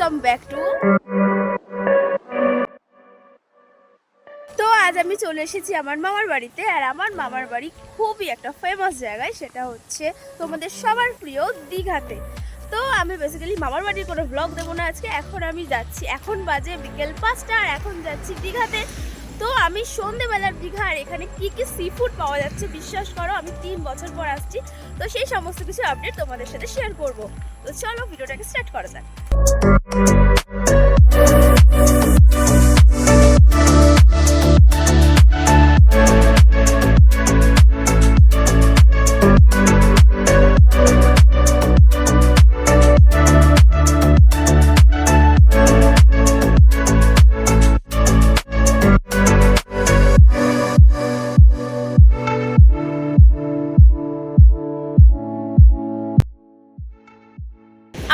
Welcome back to. তো আজ আমি চলে এসেছি আমার মামার বাড়িতে, আর আমার মামার বাড়ি খুবই একটা ফেমাস জায়গায়, সেটা হচ্ছে তোমাদের সবার প্রিয় দীঘাতে। তো আমি বেসিক্যালি মামার বাড়ির কোনো ব্লগ দেবো না আজকে। এখন আমি যাচ্ছি, এখন বাজে বিকেল 5টা, আর এখন যাচ্ছি দীঘাতে। তো আমি সন্ধেবেলার দীঘা, আর এখানে কি কি সি ফুড পাওয়া যাচ্ছে বিশ্বাস করো আমি 3 বছর পর আসছি। তো সেই সমস্ত কিছু আপডেট তোমাদের সাথে শেয়ার করব। তো চলো ভিডিওটাকে স্টার্ট করা যাক।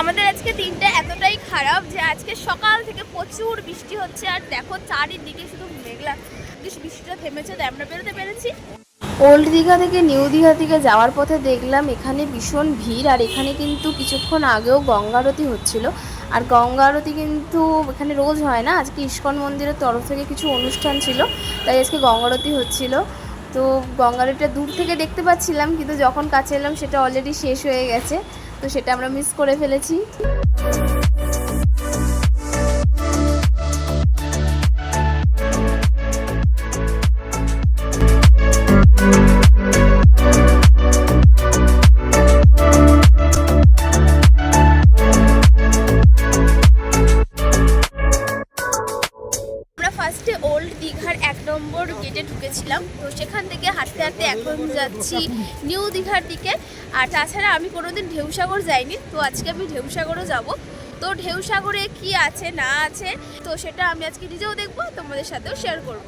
আমাদের আজকে দিনটা এতটাই খারাপ যে আজকে সকাল থেকে প্রচুর বৃষ্টি হচ্ছে, আর দেখো চারিদিকে শুধু মেঘলা। বৃষ্টিটা থেমেছে তাই আমরা বেরোতে পেরেছি। ওল্ড দীঘা থেকে নিউ দীঘা থেকে যাওয়ার পথে দেখলাম এখানে ভীষণ ভিড়, আর এখানে কিন্তু কিছুক্ষণ আগেও গঙ্গা আরতি হচ্ছিল। আর গঙ্গা আরতি কিন্তু এখানে রোজ হয় না, আজকে ইস্কন মন্দিরের তরফ থেকে কিছু অনুষ্ঠান ছিল, তাই আজকে গঙ্গা আরতি হচ্ছিল। তো গঙ্গা আরতিটা দূর থেকে দেখতে পাচ্ছিলাম, কিন্তু যখন কাছে এলাম সেটা অলরেডি শেষ হয়ে গেছে, তো সেটা আমরা মিস করে ফেলেছি। ফার্স্টে ওল্ড দীঘার 1 নম্বর গেটে ঢুকেছিলাম, তো সেখান থেকে হাঁটতে হাঁটতে এখন যাচ্ছি নিউ দীঘার দিকে। আর তাছাড়া আমি কোনোদিন ঢেউসাগর যাইনি, তো আজকে আমি ঢেউসাগরও যাব। তো ঢেউসাগরে কি আছে না আছে তো সেটা আমি আজকে নিজেও দেখবো, তোমাদের সাথেও শেয়ার করব।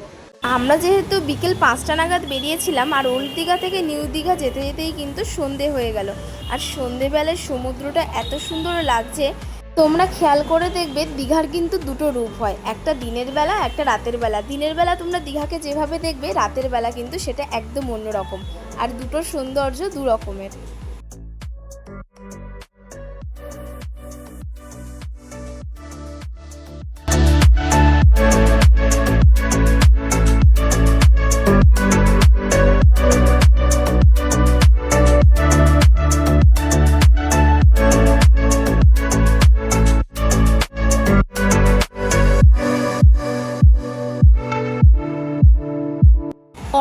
আমরা যেহেতু বিকেল 5টা নাগাদ বেরিয়েছিলাম, আর ওল্ড দীঘা থেকে নিউ দীঘা যেতে যেতেই কিন্তু সন্ধে হয়ে গেল। আর সন্ধেবেলায় সমুদ্রটা এত সুন্দর লাগছে, তোমরা খেয়াল করে দেখবে দীঘার কিন্তু দুটো রূপ হয়, একটা দিনের বেলা একটা রাতের বেলা। দিনের বেলা তোমরা দীঘাকে যেভাবে দেখবে, রাতের বেলা কিন্তু সেটা একদম অন্যরকম, আর দুটোর সৌন্দর্য দু রকমের।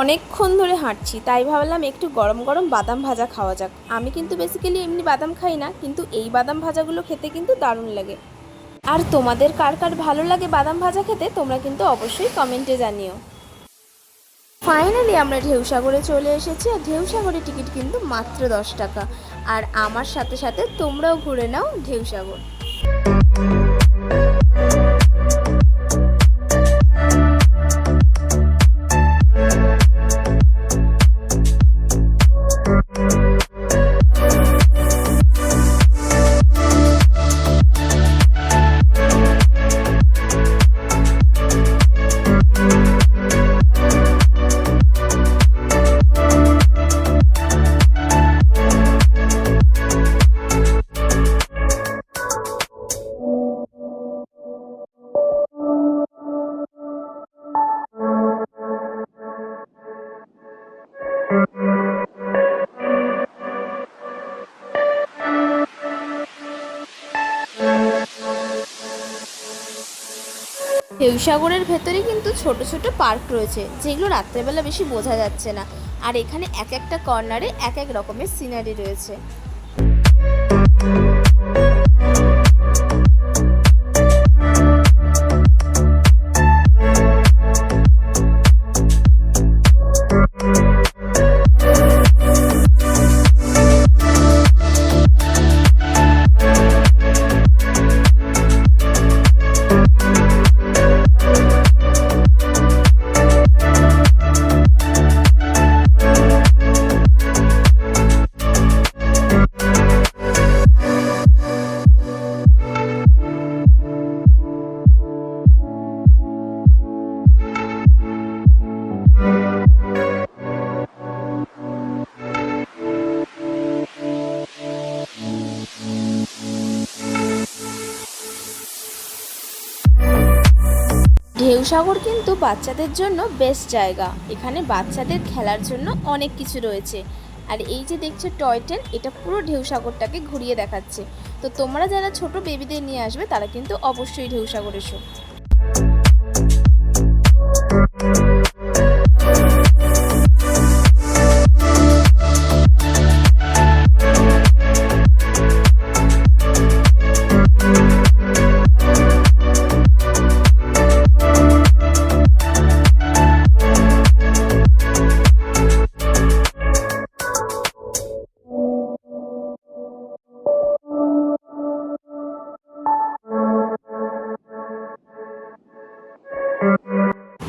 অনেকক্ষণ ধরে হাঁটছি, তাই ভাবলাম একটু গরম গরম বাদাম ভাজা খাওয়া যাক। আমি কিন্তু বেসিক্যালি এমনি বাদাম খাই না, কিন্তু এই বাদাম ভাজাগুলো খেতে কিন্তু দারুণ লাগে। আর তোমাদের কার কার ভালো লাগে বাদাম ভাজা খেতে, তোমরা কিন্তু অবশ্যই কমেন্টে জানিও। ফাইনালি আমরা ঢেউসাগরে চলে এসেছি, আর ঢেউসাগরের টিকিট কিন্তু মাত্র 10 টাকা। আর আমার সাথে সাথে তোমরাও ঘুরে নাও ঢেউসাগর। ঢেউসাগরের ভেতরে কিন্তু ছোট ছোট পার্ক রয়েছে, যেগুলো রাত্রেবেলা বেশি বোঝা যাচ্ছে না। আর এখানে এক একটা কর্নারে এক এক রকমের সিনারি রয়েছে। ঢেউসাগর কিন্তু বাচ্চাদের জন্য বেস্ট জায়গা। এখানে বাচ্চাদের খেলার জন্য অনেক কিছু রয়েছে। আর এই যে দেখছো টয় ট্রেন, এটা পুরো ঢেউসাগরটাকে ঘুরিয়ে দেখাচ্ছে। তো তোমরা যারা ছোট বেবিদের নিয়ে আসবে তারা কিন্তু অবশ্যই ঢেউসাগর এসো।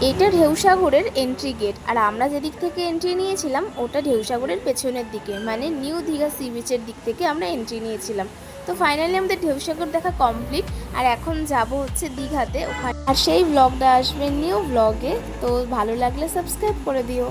এটা ঢেউসাগরের এন্ট্রি গেট, আর আমরা যেদিক থেকে এন্ট্রি নিয়েছিলাম ওটা ঢেউসাগরের পেছনের দিকে, মানে নিউ দীঘা সি বিচের দিক থেকে আমরা এন্ট্রি নিয়েছিলাম। তো ফাইনালি আমাদের ঢেউসাগর দেখা কমপ্লিট, আর এখন যাব হচ্ছে দীঘাতে ওখানে। আর সেই ব্লগটা আসবে নিউ ব্লগে, তো ভালো লাগলে সাবস্ক্রাইব করে দিও।